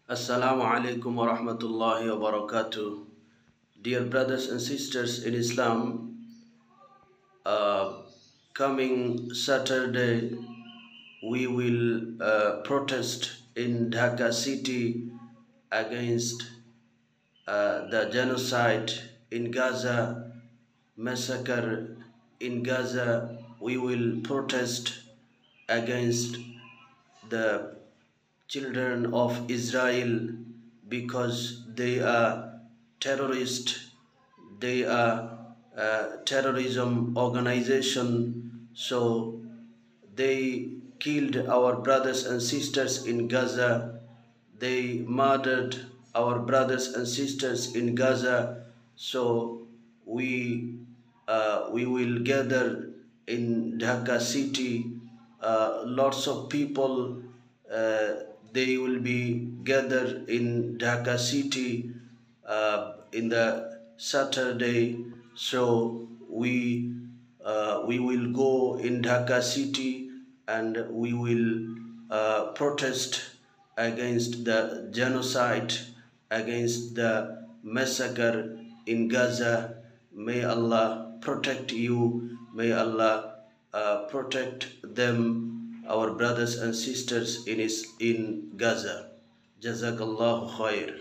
Assalamu alaikum wa rahmatullahi wa barakatuh. Dear brothers and sisters in Islam, uh, coming Saturday we will protest in Dhaka city against the genocide in Gaza, massacre in Gaza. We will protest against the children of Israel because they are terrorist, they are a terrorism organization. So they killed our brothers and sisters in Gaza. They murdered our brothers and sisters in Gaza. So we will gather in Dhaka city. Lots of people uh, they will be gathered in Dhaka city in the Saturday. So we will go in Dhaka city and we will protest against the genocide, against the massacre in Gaza. May Allah protect you. May Allah protect them, our brothers and sisters in Gaza. Jazakallahu khair.